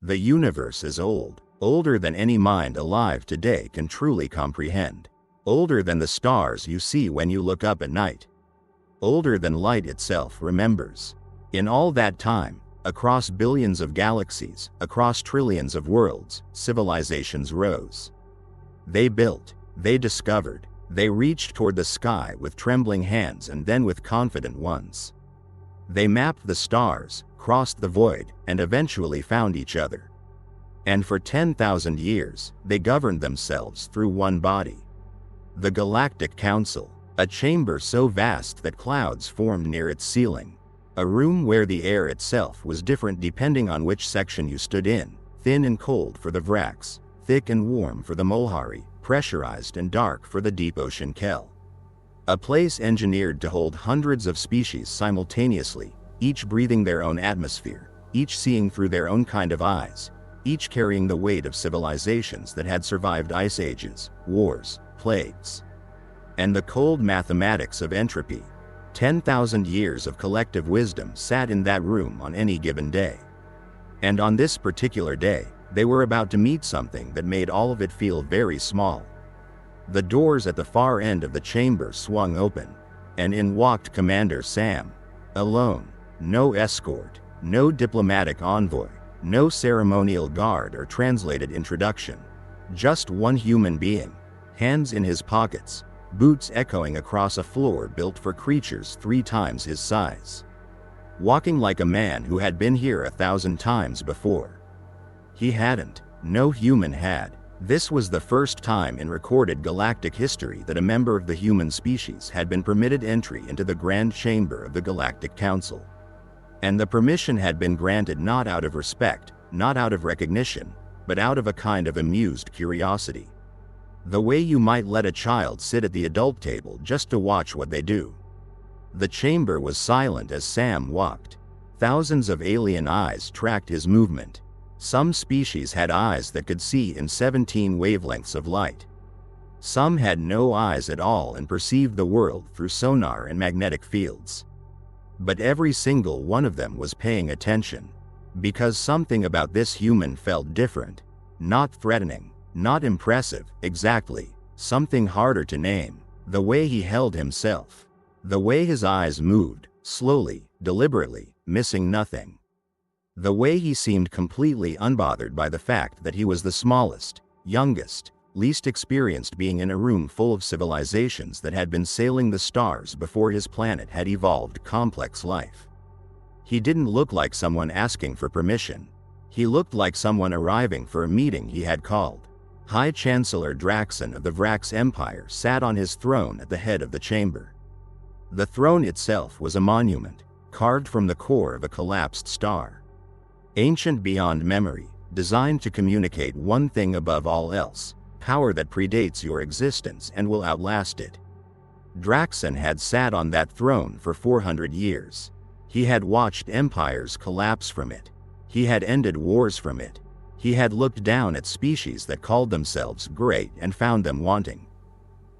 The universe is old, older than any mind alive today can truly comprehend, older than the stars you see when you look up at night, older than light itself remembers. In all that time, across billions of galaxies, across trillions of worlds, civilizations rose. They built, they discovered, they reached toward the sky with trembling hands and then with confident ones. They mapped the stars, crossed the void, and eventually found each other. And for 10,000 years, they governed themselves through one body. The Galactic Council, a chamber so vast that clouds formed near its ceiling. A room where the air itself was different depending on which section you stood in, thin and cold for the Vrax, thick and warm for the Molhari, pressurized and dark for the deep ocean Kel. A place engineered to hold hundreds of species simultaneously, each breathing their own atmosphere, each seeing through their own kind of eyes, each carrying the weight of civilizations that had survived ice ages, wars, plagues, and the cold mathematics of entropy. 10,000 years of collective wisdom sat in that room on any given day. And on this particular day, they were about to meet something that made all of it feel very small. The doors at the far end of the chamber swung open, and in walked Commander Sam. Alone, no escort, no diplomatic envoy, no ceremonial guard or translated introduction. Just one human being, hands in his pockets, boots echoing across a floor built for creatures 3 times his size. Walking like a man who had been here 1,000 times before. He hadn't, no human had. This was the first time in recorded galactic history that a member of the human species had been permitted entry into the Grand Chamber of the Galactic Council. And the permission had been granted not out of respect, not out of recognition, but out of a kind of amused curiosity. The way you might let a child sit at the adult table just to watch what they do. The chamber was silent as Sam walked. Thousands of alien eyes tracked his movement. Some species had eyes that could see in 17 wavelengths of light. Some had no eyes at all and perceived the world through sonar and magnetic fields. But every single one of them was paying attention, because something about this human felt different, not threatening, not impressive, exactly, something harder to name. The way he held himself, the way his eyes moved, slowly, deliberately, missing nothing. The way he seemed completely unbothered by the fact that he was the smallest, youngest, least experienced being in a room full of civilizations that had been sailing the stars before his planet had evolved complex life. He didn't look like someone asking for permission. He looked like someone arriving for a meeting he had called. High Chancellor Draxon of the Vrax Empire sat on his throne at the head of the chamber. The throne itself was a monument, carved from the core of a collapsed star. Ancient beyond memory, designed to communicate one thing above all else, power that predates your existence and will outlast it. Draxon had sat on that throne for 400 years. He had watched empires collapse from it. He had ended wars from it. He had looked down at species that called themselves great and found them wanting.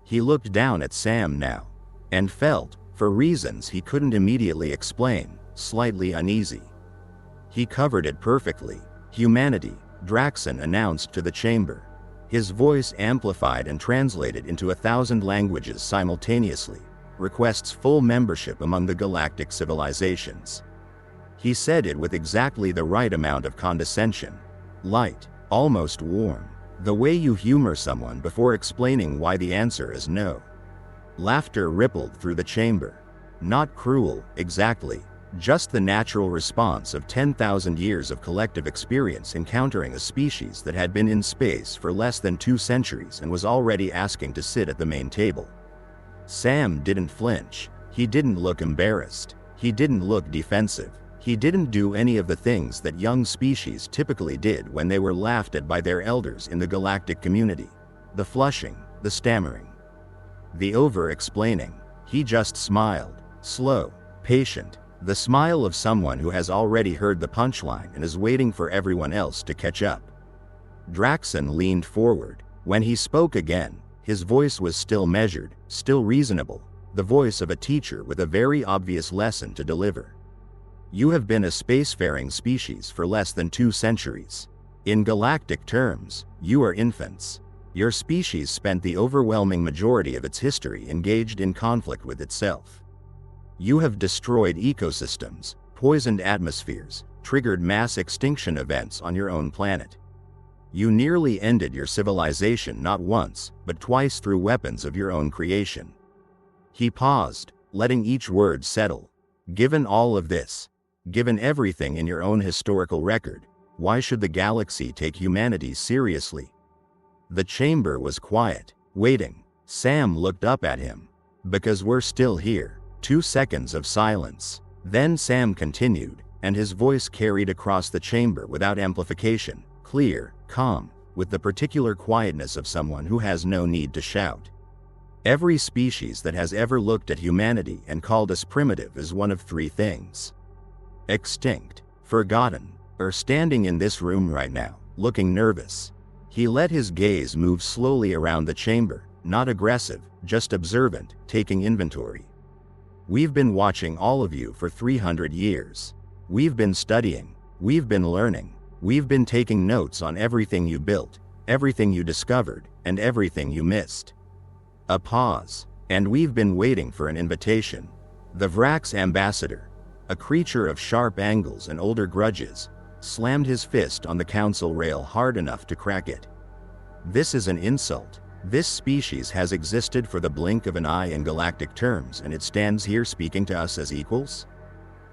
He looked down at Sam now, and felt, for reasons he couldn't immediately explain, slightly uneasy. He covered it perfectly. Humanity, Draxon announced to the chamber. His voice amplified and translated into 1,000 languages simultaneously, requests full membership among the galactic civilizations. He said it with exactly the right amount of condescension. Light, almost warm. The way you humor someone before explaining why the answer is no. Laughter rippled through the chamber. Not cruel, exactly. Just the natural response of 10,000 years of collective experience encountering a species that had been in space for less than 2 centuries and was already asking to sit at the main table. Sam didn't flinch. He didn't look embarrassed. He didn't look defensive. He didn't do any of the things that young species typically did when they were laughed at by their elders in the galactic community. The flushing, the stammering, the over-explaining. He just smiled, slow, patient. The smile of someone who has already heard the punchline and is waiting for everyone else to catch up. Draxon leaned forward. When he spoke again, his voice was still measured, still reasonable, the voice of a teacher with a very obvious lesson to deliver. You have been a spacefaring species for less than 2 centuries. In galactic terms, you are infants. Your species spent the overwhelming majority of its history engaged in conflict with itself. You have destroyed ecosystems, poisoned atmospheres, triggered mass extinction events on your own planet. You nearly ended your civilization not once, but twice through weapons of your own creation. He paused, letting each word settle. Given all of this, given everything in your own historical record, why should the galaxy take humanity seriously? The chamber was quiet, waiting. Sam looked up at him. Because we're still here. 2 seconds of silence. Then Sam continued, and his voice carried across the chamber without amplification, clear, calm, with the particular quietness of someone who has no need to shout. Every species that has ever looked at humanity and called us primitive is one of 3 things: extinct, forgotten, or standing in this room right now, looking nervous. He let his gaze move slowly around the chamber, not aggressive, just observant, taking inventory. We've been watching all of you for 300 years. We've been studying, we've been learning, we've been taking notes on everything you built, everything you discovered, and everything you missed. A pause, and we've been waiting for an invitation. The Vrax ambassador, a creature of sharp angles and older grudges, slammed his fist on the council rail hard enough to crack it. This is an insult. This species has existed for the blink of an eye in galactic terms, and it stands here speaking to us as equals?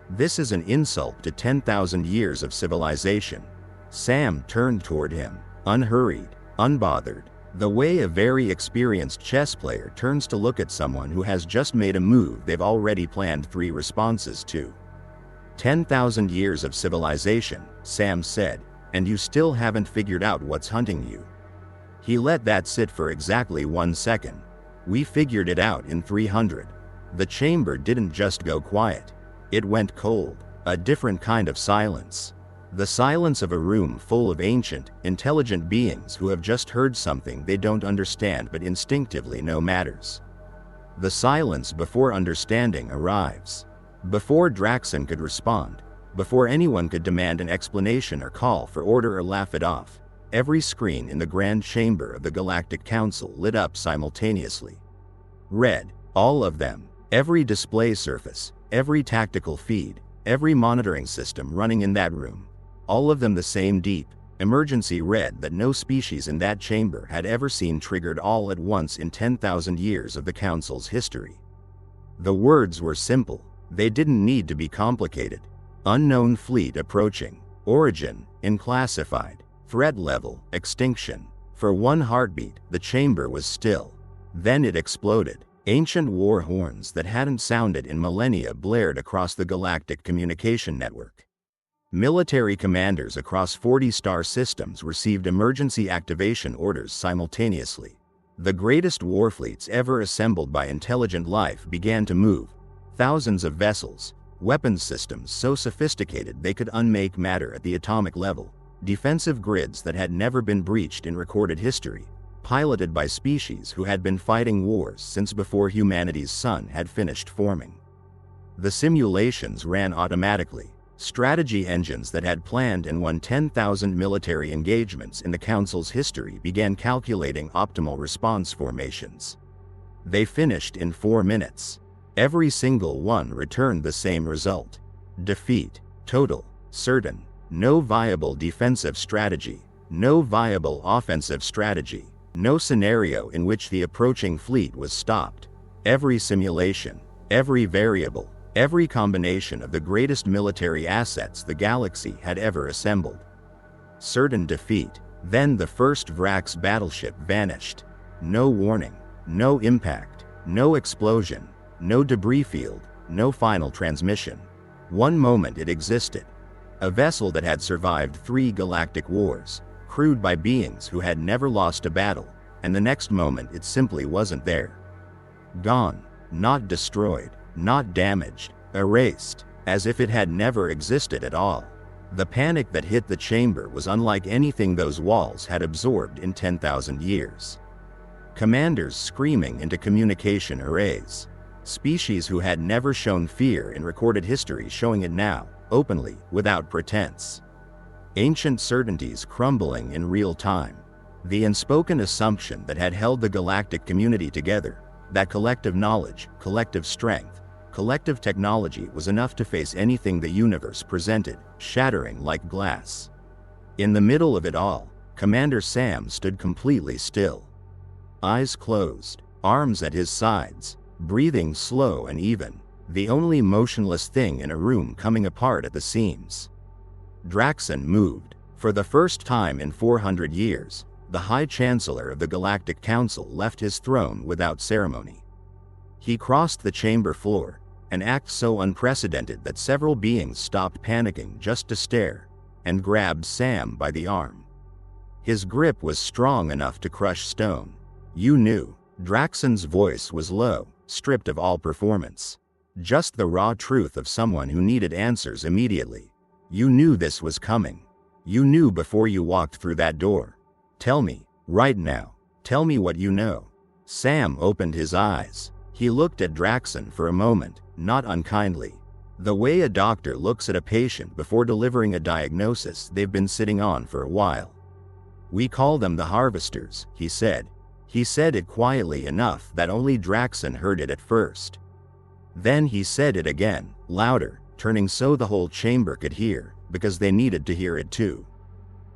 This is an insult to 10,000 years of civilization. Sam turned toward him, unhurried, unbothered, the way a very experienced chess player turns to look at someone who has just made a move they've already planned 3 responses to. 10,000 years of civilization, Sam said, and you still haven't figured out what's hunting you. He let that sit for exactly 1 second. We figured it out in 300. The chamber didn't just go quiet. It went cold, a different kind of silence. The silence of a room full of ancient, intelligent beings who have just heard something they don't understand but instinctively know matters. The silence before understanding arrives. Before Draxon could respond, before anyone could demand an explanation or call for order or laugh it off, every screen in the grand chamber of the Galactic Council lit up simultaneously. Red, all of them, every display surface, every tactical feed, every monitoring system running in that room, all of them the same deep, emergency red that no species in that chamber had ever seen triggered all at once in 10,000 years of the Council's history. The words were simple. They didn't need to be complicated. Unknown fleet approaching. Origin, unclassified. Threat level, extinction. For 1 heartbeat, the chamber was still. Then it exploded. Ancient war horns that hadn't sounded in millennia blared across the galactic communication network. Military commanders across 40 star systems received emergency activation orders simultaneously. The greatest warfleets ever assembled by intelligent life began to move. Thousands of vessels, weapons systems so sophisticated they could unmake matter at the atomic level, defensive grids that had never been breached in recorded history, piloted by species who had been fighting wars since before humanity's sun had finished forming. The simulations ran automatically. Strategy engines that had planned and won 10,000 military engagements in the Council's history began calculating optimal response formations. They finished in 4 minutes. Every single one returned the same result. Defeat, total, certain, no viable defensive strategy, no viable offensive strategy, no scenario in which the approaching fleet was stopped. Every simulation, every variable, every combination of the greatest military assets the galaxy had ever assembled. Certain defeat. Then the first Vrax battleship vanished. No warning, no impact, no explosion, no debris field, no final transmission. 1 moment it existed. A vessel that had survived 3 galactic wars, crewed by beings who had never lost a battle, and the next moment it simply wasn't there. Gone, not destroyed, not damaged, erased, as if it had never existed at all. The panic that hit the chamber was unlike anything those walls had absorbed in 10,000 years. Commanders screaming into communication arrays. Species who had never shown fear in recorded history showing it now, openly, without pretense. Ancient certainties crumbling in real time. The unspoken assumption that had held the galactic community together, that collective knowledge, collective strength, collective technology was enough to face anything the universe presented, shattering like glass. In the middle of it all, Commander Sam stood completely still. Eyes closed, arms at his sides, breathing slow and even, the only motionless thing in a room coming apart at the seams. Draxon moved. For the first time in 400 years, the High Chancellor of the Galactic Council left his throne without ceremony. He crossed the chamber floor, an act so unprecedented that several beings stopped panicking just to stare, and grabbed Sam by the arm. His grip was strong enough to crush stone. "You knew." Draxon's voice was low, stripped of all performance. Just the raw truth of someone who needed answers immediately. "You knew this was coming. You knew before you walked through that door. Tell me, right now. Tell me what you know." Sam opened his eyes. He looked at Draxon for a moment, not unkindly. The way a doctor looks at a patient before delivering a diagnosis they've been sitting on for a while. "We call them the Harvesters," he said. He said it quietly enough that only Draxon heard it at first. Then he said it again, louder, turning so the whole chamber could hear, because they needed to hear it too.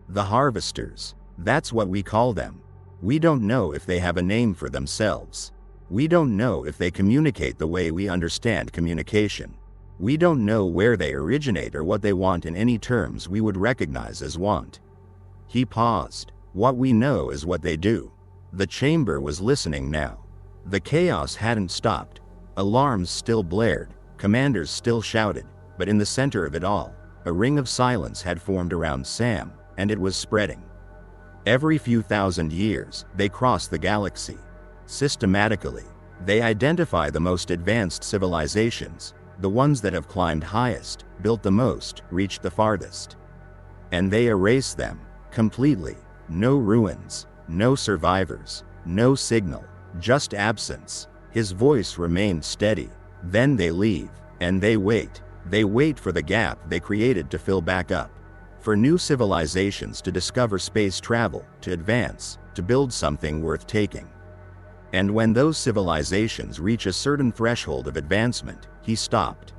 "The Harvesters. That's what we call them. We don't know if they have a name for themselves. We don't know if they communicate the way we understand communication. We don't know where they originate or what they want in any terms we would recognize as want." He paused. "What we know is what they do." The chamber was listening now. The chaos hadn't stopped. Alarms still blared, commanders still shouted, but in the center of it all, a ring of silence had formed around Sam, and it was spreading. Every few thousand years, they cross the galaxy. Systematically, they identify the most advanced civilizations, the ones that have climbed highest, built the most, reached the farthest. And they erase them, completely. No ruins, no survivors, no signal, just absence. His voice remained steady. Then they leave, and they wait. They wait for the gap they created to fill back up. For new civilizations to discover space travel, to advance, to build something worth taking. And when those civilizations reach a certain threshold of advancement, he stopped.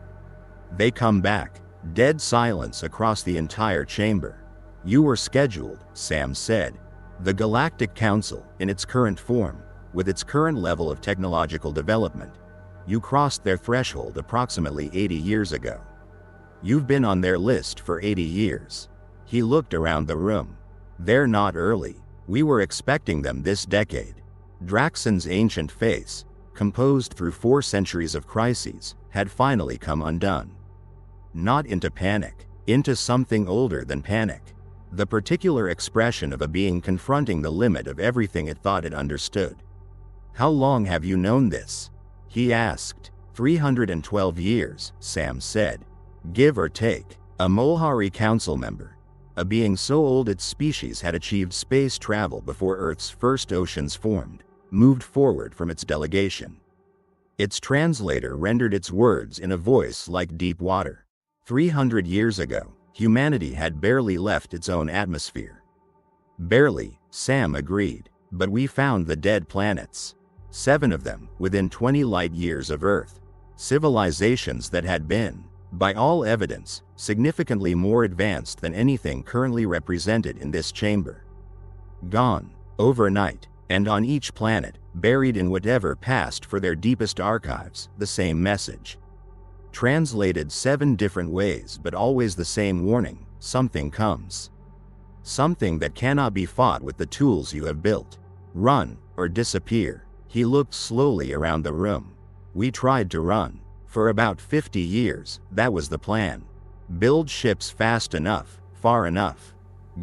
They come back. Dead silence across the entire chamber. "You were scheduled," Sam said. "The Galactic Council, in its current form, with its current level of technological development, you crossed their threshold approximately 80 years ago. You've been on their list for 80 years. He looked around the room. "They're not early. We were expecting them this decade." Draxon's ancient face, composed through 4 centuries of crises, had finally come undone. Not into panic, into something older than panic. The particular expression of a being confronting the limit of everything it thought it understood. "How long have you known this?" he asked. 312 years, Sam said. "Give or take." A Molhari council member. A being so old its species had achieved space travel before Earth's first oceans formed, moved forward from its delegation. Its translator rendered its words in a voice like deep water. 300 years ago, humanity had barely left its own atmosphere. Barely, Sam agreed, but we found the dead planets. 7 of them, within 20 light years of Earth. Civilizations that had been, by all evidence, significantly more advanced than anything currently represented in this chamber. Gone, overnight, and on each planet, buried in whatever passed for their deepest archives, the same message. Translated 7 different ways but always the same warning: something comes. Something that cannot be fought with the tools you have built. Run, or disappear. He looked slowly around the room. We tried to run. For about 50 years, that was the plan. Build ships fast enough, far enough.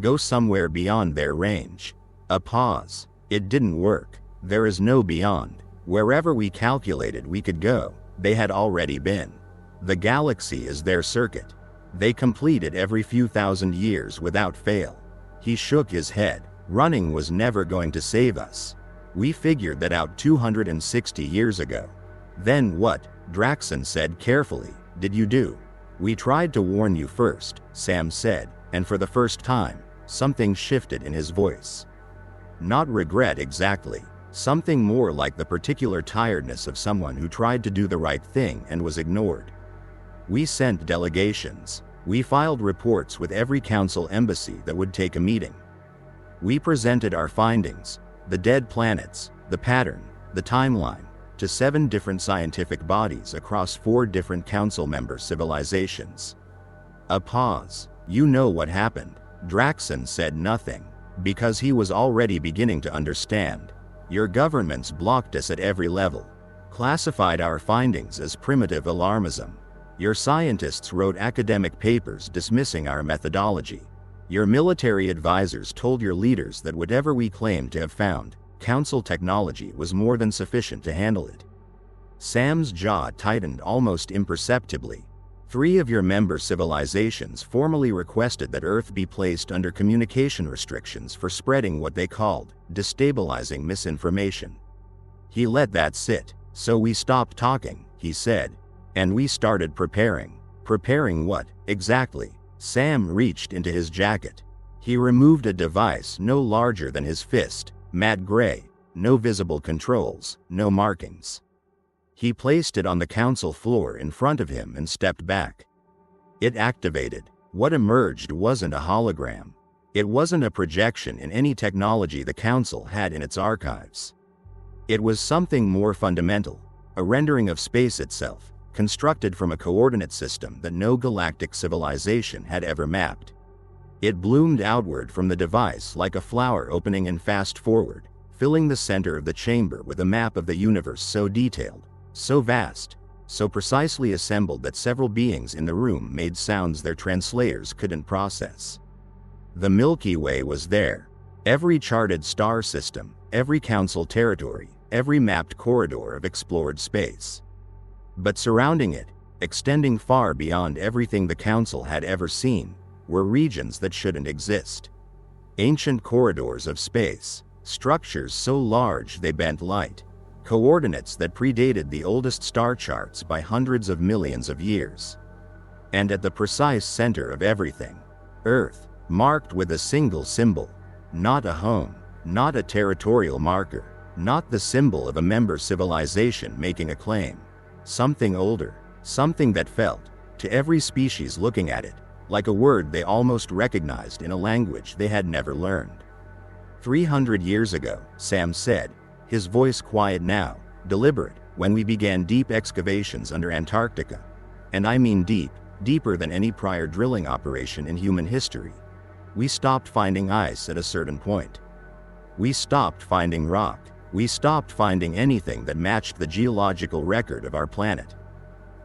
Go somewhere beyond their range. A pause. It didn't work. There is no beyond. Wherever we calculated we could go, they had already been. The galaxy is their circuit. They complete it every few thousand years without fail. He shook his head. Running was never going to save us. We figured that out 260 years ago. Then what? Draxon said carefully. Did you do? We tried to warn you first, Sam said. And for the first time, something shifted in his voice. Not regret exactly, something more like the particular tiredness of someone who tried to do the right thing and was ignored. We sent delegations. We filed reports with every council embassy that would take a meeting. We presented our findings, the dead planets, the pattern, the timeline, to 7 different scientific bodies across 4 different council member civilizations. A pause. You know what happened. Draxon said nothing, because he was already beginning to understand. Your governments blocked us at every level, classified our findings as primitive alarmism. Your scientists wrote academic papers dismissing our methodology. Your military advisors told your leaders that whatever we claimed to have found, council technology was more than sufficient to handle it. Sam's jaw tightened almost imperceptibly. 3 of your member civilizations formally requested that Earth be placed under communication restrictions for spreading what they called destabilizing misinformation. He let that sit. So we stopped talking, he said. And we started preparing. Preparing what, exactly? Sam reached into his jacket. He removed a device no larger than his fist, matte gray, no visible controls, no markings. He placed it on the council floor in front of him and stepped back. It activated. What emerged wasn't a hologram. It wasn't a projection in any technology the council had in its archives. It was something more fundamental, a rendering of space itself, constructed from a coordinate system that no galactic civilization had ever mapped. It bloomed outward from the device like a flower opening in fast forward, filling the center of the chamber with a map of the universe so detailed, so vast, so precisely assembled that several beings in the room made sounds their translators couldn't process. The Milky Way was there. Every charted star system, every council territory, every mapped corridor of explored space. But surrounding it, extending far beyond everything the council had ever seen, were regions that shouldn't exist. Ancient corridors of space, structures so large they bent light, coordinates that predated the oldest star charts by hundreds of millions of years. And at the precise center of everything, Earth, marked with a single symbol, not a home, not a territorial marker, not the symbol of a member civilization making a claim. Something older, something that felt, to every species looking at it, like a word they almost recognized in a language they had never learned. 300 years ago, Sam said, his voice quiet now, deliberate, when we began deep excavations under Antarctica. And I mean deep, deeper than any prior drilling operation in human history. We stopped finding ice at a certain point. We stopped finding rock. We stopped finding anything that matched the geological record of our planet.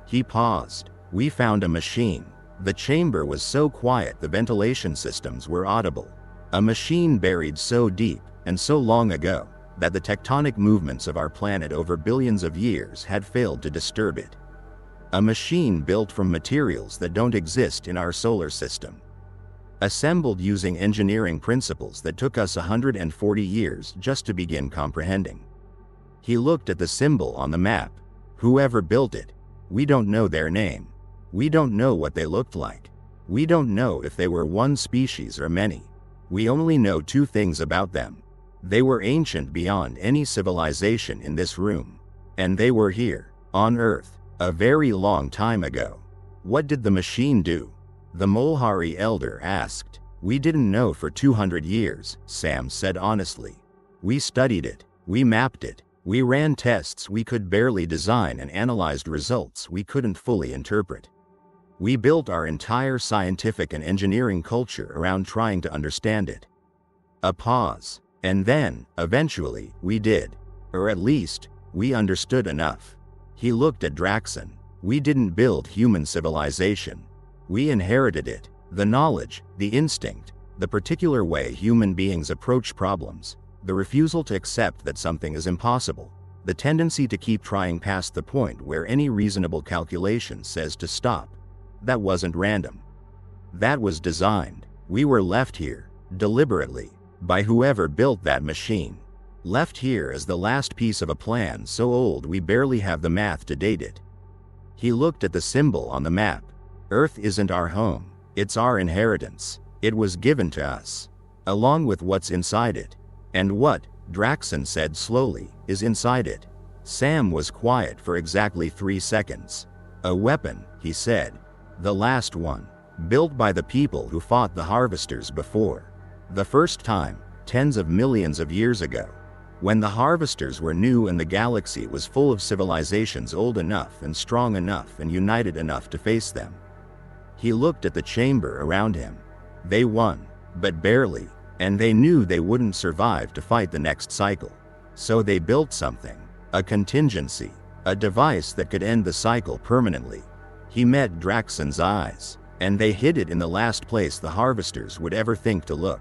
He paused. We found a machine. The chamber was so quiet the ventilation systems were audible. A machine buried so deep, and so long ago, that the tectonic movements of our planet over billions of years had failed to disturb it. A machine built from materials that don't exist in our solar system. Assembled using engineering principles that took us 140 years just to begin comprehending. He looked at the symbol on the map. Whoever built it, we don't know their name. We don't know what they looked like. We don't know if they were one species or many. We only know 2 things about them. They were ancient beyond any civilization in this room. And they were here, on Earth, a very long time ago. What did the machine do? The Molhari elder asked. We didn't know for 200 years, Sam said honestly. We studied it. We mapped it. We ran tests we could barely design and analyzed results we couldn't fully interpret. We built our entire scientific and engineering culture around trying to understand it. A pause. And then, eventually, we did. Or at least, we understood enough. He looked at Draxon. We didn't build human civilization. We inherited it. The knowledge, the instinct, the particular way human beings approach problems, the refusal to accept that something is impossible, the tendency to keep trying past the point where any reasonable calculation says to stop. That wasn't random. That was designed. We were left here, deliberately, by whoever built that machine. Left here as the last piece of a plan so old we barely have the math to date it. He looked at the symbol on the map. Earth isn't our home, it's our inheritance. It was given to us, along with what's inside it. And what, Draxon said slowly, is inside it? Sam was quiet for exactly 3 seconds. A weapon, he said. The last one. Built by the people who fought the Harvesters before. The first time, tens of millions of years ago. When the Harvesters were new and the galaxy was full of civilizations old enough and strong enough and united enough to face them. He looked at the chamber around him. They won, but barely, and they knew they wouldn't survive to fight the next cycle. So they built something, a contingency, a device that could end the cycle permanently. He met Draxon's eyes, and they hid it in the last place the Harvesters would ever think to look.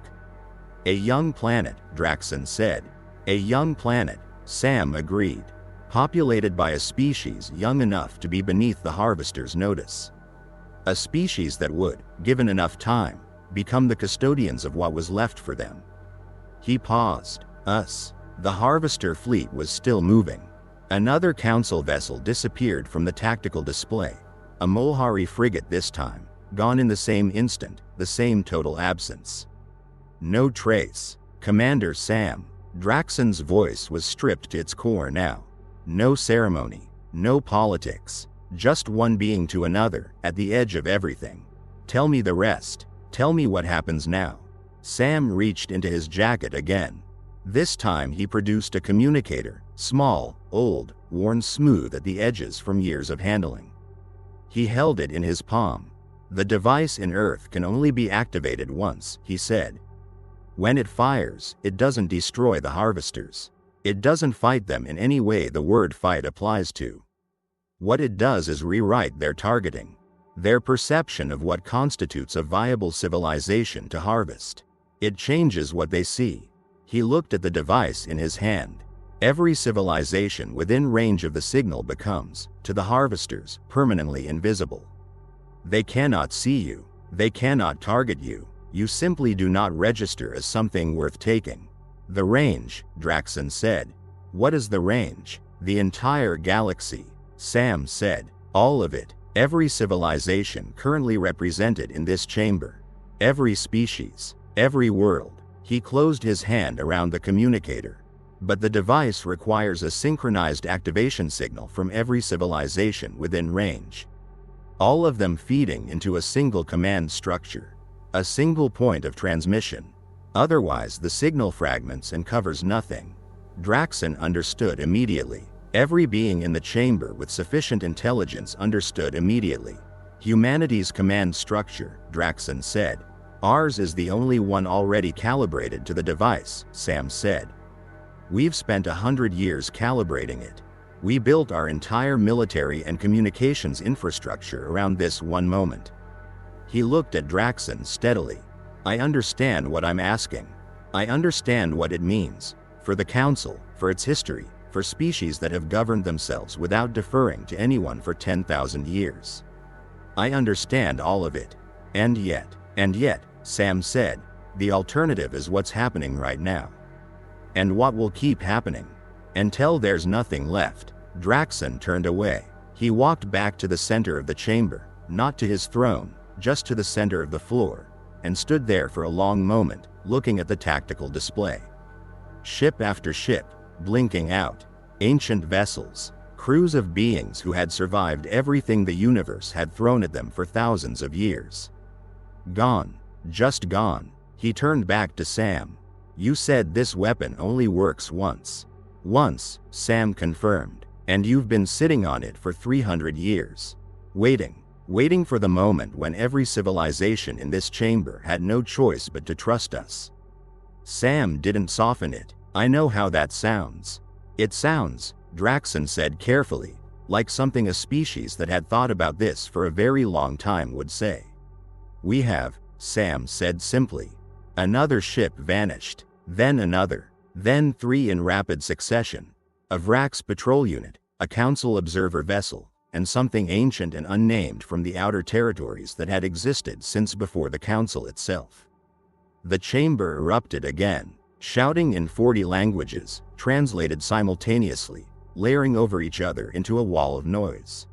A young planet, Draxon said. A young planet, Sam agreed. Populated by a species young enough to be beneath the Harvesters' notice. A species that would, given enough time, become the custodians of what was left for them. He paused. Us. The Harvester fleet was still moving. Another council vessel disappeared from the tactical display. A Molhari frigate this time, gone in the same instant, the same total absence. No trace. Commander Sam. Draxon's voice was stripped to its core now. No ceremony, no politics, just one being to another, at the edge of everything. Tell me the rest. Tell me what happens now. Sam reached into his jacket again. This time he produced a communicator, small, old, worn smooth at the edges from years of handling. He held it in his palm. The device in Earth can only be activated once, he said. When it fires, it doesn't destroy the Harvesters. It doesn't fight them in any way the word fight applies to. What it does is rewrite their targeting. Their perception of what constitutes a viable civilization to harvest. It changes what they see. He looked at the device in his hand. Every civilization within range of the signal becomes, to the Harvesters, permanently invisible. They cannot see you. They cannot target you. You simply do not register as something worth taking. The range, Draxon said. What is the range? The entire galaxy, Sam said. All of it. Every civilization currently represented in this chamber. Every species. Every world. He closed his hand around the communicator. But the device requires a synchronized activation signal from every civilization within range. All of them feeding into a single command structure. A single point of transmission. Otherwise the signal fragments and covers nothing. Draxon understood immediately. Every being in the chamber with sufficient intelligence understood immediately. Humanity's command structure, Draxon said. Ours is the only one already calibrated to the device, Sam said. We've spent 100 years calibrating it. We built our entire military and communications infrastructure around this one moment. He looked at Draxon steadily. I understand what I'm asking. I understand what it means. For the Council, for its history, for species that have governed themselves without deferring to anyone for 10,000 years. I understand all of it. And yet, Sam said, the alternative is what's happening right now. And what will keep happening. Until there's nothing left. Draxon turned away. He walked back to the center of the chamber, not to his throne, just to the center of the floor, and stood there for a long moment, looking at the tactical display. Ship after ship, blinking out. Ancient vessels, crews of beings who had survived everything the universe had thrown at them for thousands of years. Gone. Just gone. He turned back to Sam. You said this weapon only works once. Once, Sam confirmed. And you've been sitting on it for 300 years. Waiting for the moment when every civilization in this chamber had no choice but to trust us. Sam didn't soften it. I know how that sounds. It sounds, Draxon said carefully, like something a species that had thought about this for a very long time would say. We have, Sam said simply. Another ship vanished, then another, then 3 in rapid succession. A Vrax patrol unit, a Council observer vessel, and something ancient and unnamed from the outer territories that had existed since before the Council itself. The chamber erupted again, shouting in 40 languages, translated simultaneously, layering over each other into a wall of noise.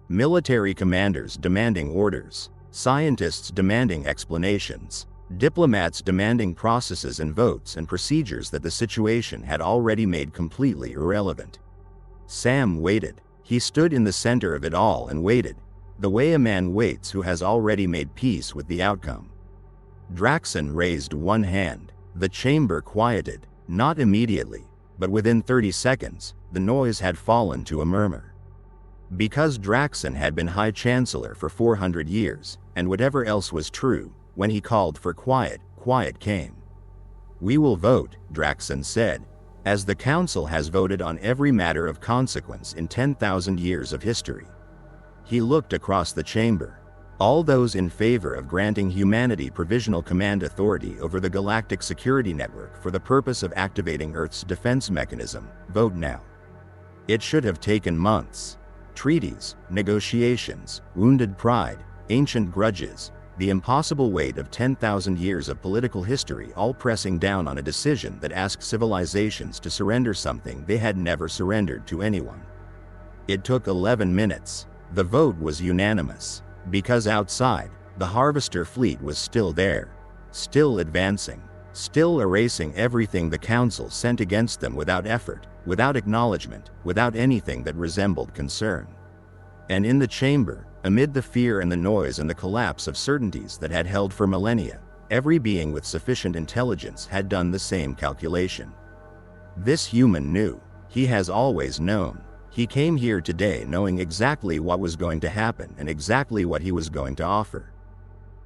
Military commanders demanding orders, scientists demanding explanations, Diplomats demanding processes and votes and procedures that the situation had already made completely irrelevant. Sam waited. He stood in the center of it all and waited, the way a man waits who has already made peace with the outcome. Draxon raised one hand. The chamber quieted, not immediately, but within 30 seconds, the noise had fallen to a murmur. Because Draxon had been High Chancellor for 400 years, and whatever else was true, when he called for quiet, quiet came. "We will vote," Draxon said, "as the Council has voted on every matter of consequence in 10,000 years of history." He looked across the chamber. "All those in favor of granting humanity provisional command authority over the Galactic Security Network for the purpose of activating Earth's defense mechanism, vote now." It should have taken months. Treaties, negotiations, wounded pride, ancient grudges, the impossible weight of 10,000 years of political history all pressing down on a decision that asked civilizations to surrender something they had never surrendered to anyone. It took 11 minutes. The vote was unanimous. Because outside, the Harvester fleet was still there, still advancing, still erasing everything the Council sent against them without effort, without acknowledgement, without anything that resembled concern. And in the chamber, amid the fear and the noise and the collapse of certainties that had held for millennia, every being with sufficient intelligence had done the same calculation. This human knew. He has always known. He came here today knowing exactly what was going to happen and exactly what he was going to offer.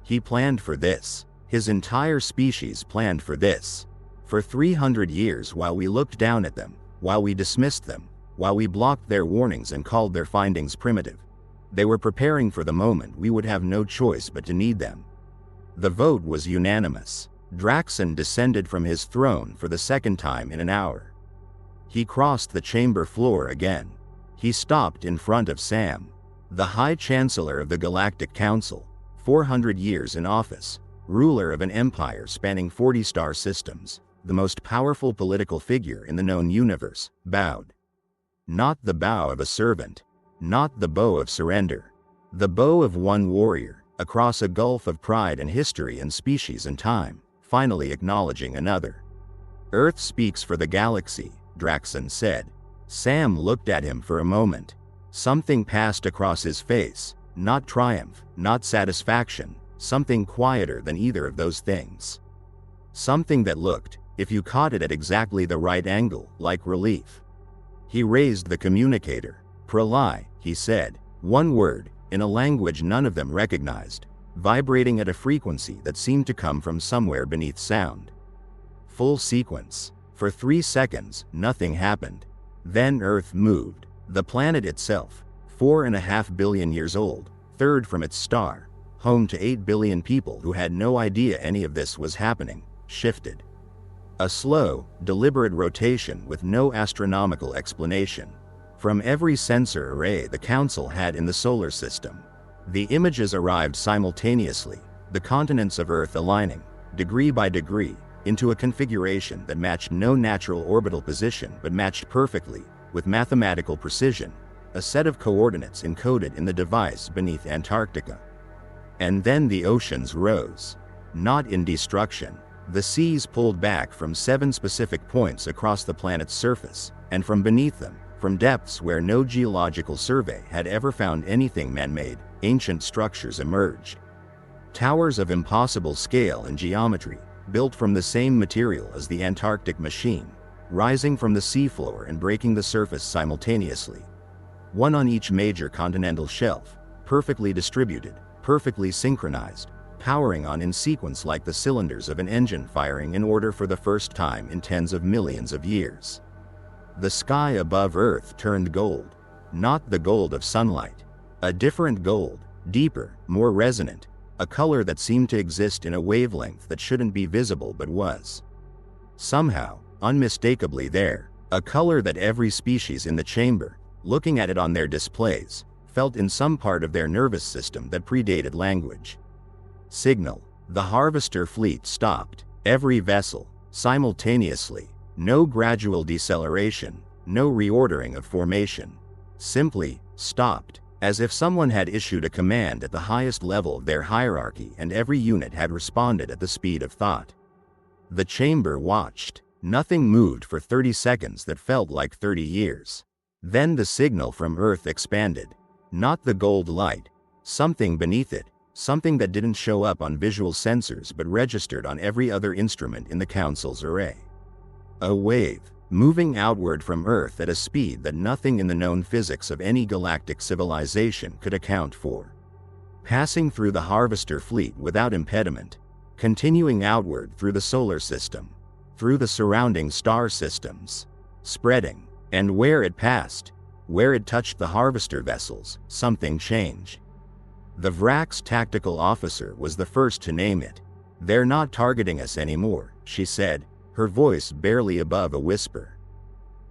He planned for this. His entire species planned for this. For 300 years, while we looked down at them, while we dismissed them, while we blocked their warnings and called their findings primitive, they were preparing for the moment we would have no choice but to need them. The vote was unanimous. Draxon descended from his throne for the second time in an hour. He crossed the chamber floor again. He stopped in front of Sam, the High Chancellor of the Galactic Council, 400 years in office, ruler of an empire spanning 40 star systems, the most powerful political figure in the known universe, bowed. Not the bow of a servant, not the bow of surrender, the bow of one warrior, across a gulf of pride and history and species and time, finally acknowledging another. "Earth speaks for the galaxy," Draxon said. Sam looked at him for a moment. Something passed across his face, not triumph, not satisfaction, something quieter than either of those things. Something that looked, if you caught it at exactly the right angle, like relief. He raised the communicator. "Pralai," he said, one word, in a language none of them recognized, vibrating at a frequency that seemed to come from somewhere beneath sound. Full sequence. For 3 seconds, nothing happened. Then Earth moved. The planet itself, 4.5 billion years old, third from its star, home to 8 billion people who had no idea any of this was happening, shifted. A slow, deliberate rotation with no astronomical explanation. From every sensor array the Council had in the solar system, the images arrived simultaneously, the continents of Earth aligning, degree by degree, into a configuration that matched no natural orbital position but matched perfectly, with mathematical precision, a set of coordinates encoded in the device beneath Antarctica. And then the oceans rose. Not in destruction. The seas pulled back from 7 specific points across the planet's surface, and from beneath them, from depths where no geological survey had ever found anything man-made, ancient structures emerged. Towers of impossible scale and geometry, built from the same material as the Antarctic machine, rising from the seafloor and breaking the surface simultaneously. One on each major continental shelf, perfectly distributed, perfectly synchronized, powering on in sequence like the cylinders of an engine firing in order for the first time in tens of millions of years. The sky above Earth turned gold, not the gold of sunlight, a different gold, deeper, more resonant, a color that seemed to exist in a wavelength that shouldn't be visible but was. Somehow, unmistakably there, a color that every species in the chamber, looking at it on their displays, felt in some part of their nervous system that predated language. Signal. The Harvester fleet stopped, every vessel, simultaneously, no gradual deceleration, no reordering of formation. Simply, stopped, As if someone had issued a command at the highest level of their hierarchy and every unit had responded at the speed of thought. The chamber watched. Nothing moved for 30 seconds that felt like 30 years. Then the signal from Earth expanded. Not the gold light. Something beneath it. Something that didn't show up on visual sensors but registered on every other instrument in the Council's array. A wave, moving outward from Earth at a speed that nothing in the known physics of any galactic civilization could account for. Passing through the Harvester fleet without impediment, continuing outward through the solar system, through the surrounding star systems, spreading, and where it passed, where it touched the Harvester vessels, something changed. The Vrax tactical officer was the first to name it. "They're not targeting us anymore," she said, her voice barely above a whisper.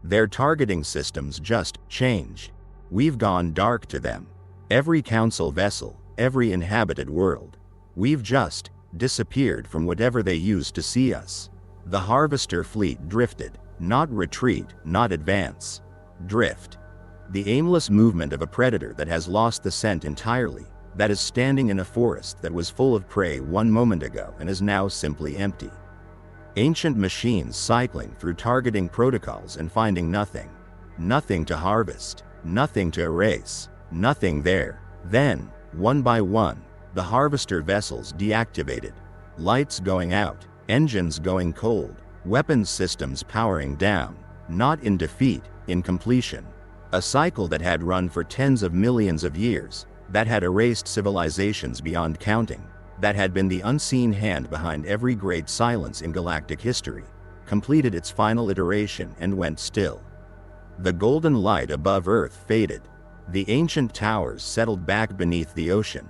"Their targeting systems just changed. We've gone dark to them. Every Council vessel, every inhabited world. We've just disappeared from whatever they used to see us." The Harvester fleet drifted, not retreat, not advance. Drift. The aimless movement of a predator that has lost the scent entirely, that is standing in a forest that was full of prey one moment ago and is now simply empty. Ancient machines cycling through targeting protocols and finding nothing. Nothing to harvest, nothing to erase, nothing there. Then, one by one, the Harvester vessels deactivated. Lights going out, engines going cold, weapons systems powering down. Not in defeat, in completion. A cycle that had run for tens of millions of years, that had erased civilizations beyond counting, that had been the unseen hand behind every great silence in galactic history, completed its final iteration and went still. The golden light above Earth faded. The ancient towers settled back beneath the ocean.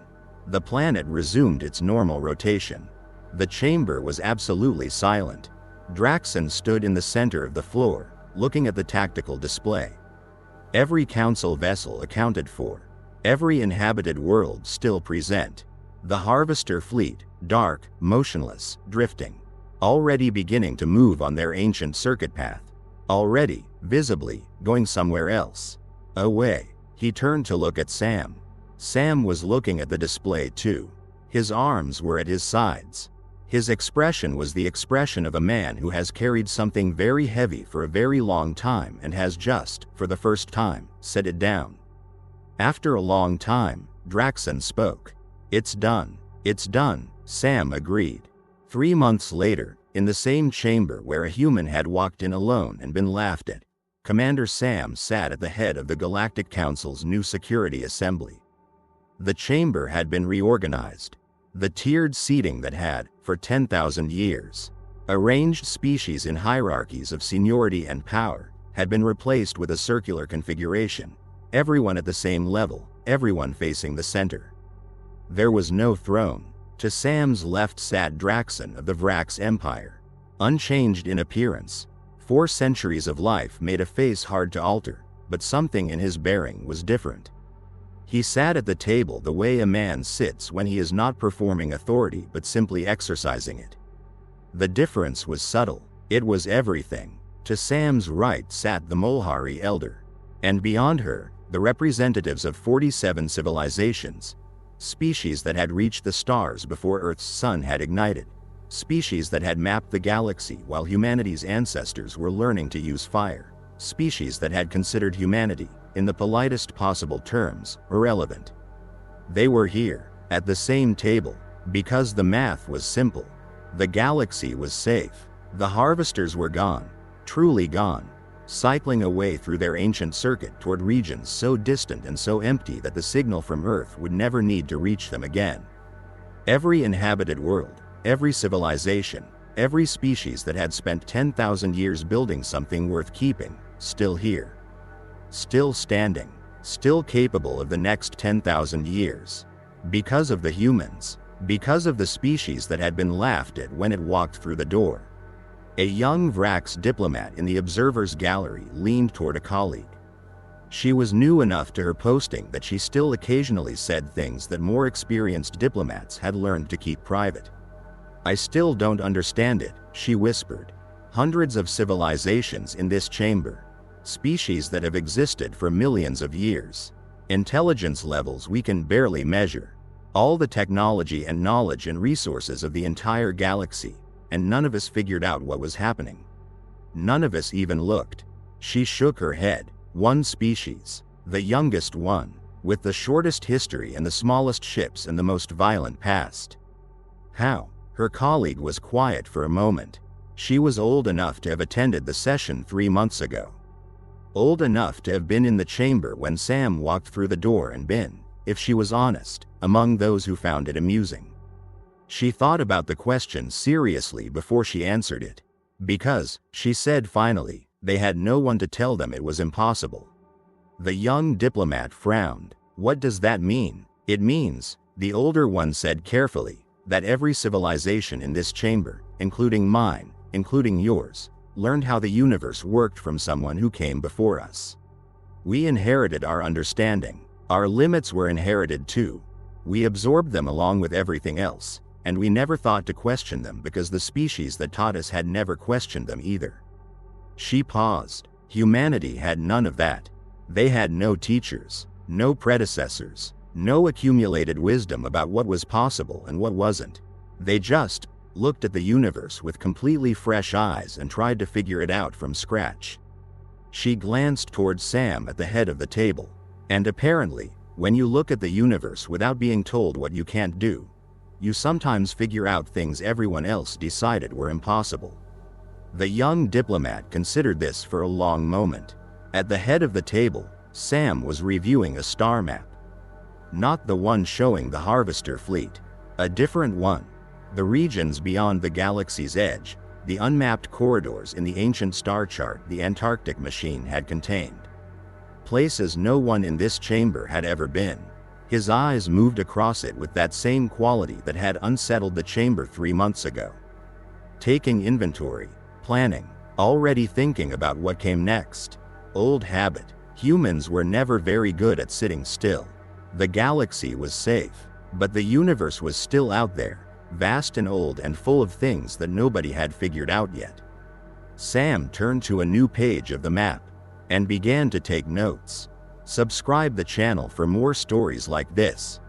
The planet resumed its normal rotation. The chamber was absolutely silent. Draxon stood in the center of the floor, looking at the tactical display. Every Council vessel accounted for. Every inhabited world still present. The Harvester fleet, dark, motionless, drifting. Already beginning to move on their ancient circuit path. Already, visibly, going somewhere else. Away. He turned to look at Sam. Sam was looking at the display too. His arms were at his sides. His expression was the expression of a man who has carried something very heavy for a very long time and has just, for the first time, set it down. After a long time, Draxon spoke. "It's done. It's done," Sam agreed. 3 months later, in the same chamber where a human had walked in alone and been laughed at, Commander Sam sat at the head of the Galactic Council's new security assembly. The chamber had been reorganized. The tiered seating that had, for 10,000 years, arranged species in hierarchies of seniority and power, had been replaced with a circular configuration. Everyone at the same level, everyone facing the center. There was no throne. To Sam's left sat Draxon of the Vrax Empire. Unchanged in appearance. 4 centuries of life made a face hard to alter, but something in his bearing was different. He sat at the table the way a man sits when he is not performing authority but simply exercising it. The difference was subtle. It was everything. To Sam's right sat the Molhari Elder. And beyond her, the representatives of 47 civilizations. Species that had reached the stars before Earth's sun had ignited. Species that had mapped the galaxy while humanity's ancestors were learning to use fire. Species that had considered humanity, in the politest possible terms, irrelevant. They were here, at the same table, because the math was simple. The galaxy was safe. The Harvesters were gone, truly gone, cycling away through their ancient circuit toward regions so distant and so empty that the signal from Earth would never need to reach them again. Every inhabited world, every civilization, every species that had spent 10,000 years building something worth keeping, still here. Still standing, still capable of the next 10,000 years. Because of the humans, because of the species that had been laughed at when it walked through the door. A young Vrax diplomat in the observer's gallery leaned toward a colleague. She was new enough to her posting that she still occasionally said things that more experienced diplomats had learned to keep private. "I still don't understand it," she whispered. "Hundreds of civilizations in this chamber. Species that have existed for millions of years. Intelligence levels we can barely measure. All the technology and knowledge and resources of the entire galaxy, and none of us figured out what was happening. None of us even looked. She shook her head. One species, the youngest one, with the shortest history and the smallest ships and the most violent past. How? Her colleague was quiet for a moment. She was old enough to have attended the session 3 months ago. Old enough to have been in the chamber when Sam walked through the door and been, if she was honest, among those who found it amusing. She thought about the question seriously before she answered it. Because, she said finally, they had no one to tell them it was impossible. The young diplomat frowned. What does that mean? It means, the older one said carefully, that every civilization in this chamber, including mine, including yours, learned how the universe worked from someone who came before us. We inherited our understanding. Our limits were inherited too. We absorbed them along with everything else, and we never thought to question them because the species that taught us had never questioned them either. She paused. Humanity had none of that. They had no teachers, no predecessors, no accumulated wisdom about what was possible and what wasn't. They just looked at the universe with completely fresh eyes and tried to figure it out from scratch. She glanced towards Sam at the head of the table. And apparently, when you look at the universe without being told what you can't do, you sometimes figure out things everyone else decided were impossible. The young diplomat considered this for a long moment. At the head of the table, Sam was reviewing a star map. Not the one showing the Harvester fleet. A different one. The regions beyond the galaxy's edge, the unmapped corridors in the ancient star chart the Antarctic machine had contained. Places no one in this chamber had ever been. His eyes moved across it with that same quality that had unsettled the chamber 3 months ago. Taking inventory, planning, already thinking about what came next. Old habit. Humans were never very good at sitting still. The galaxy was safe, but the universe was still out there, vast and old and full of things that nobody had figured out yet. Sam turned to a new page of the map and began to take notes. Subscribe the channel for more stories like this.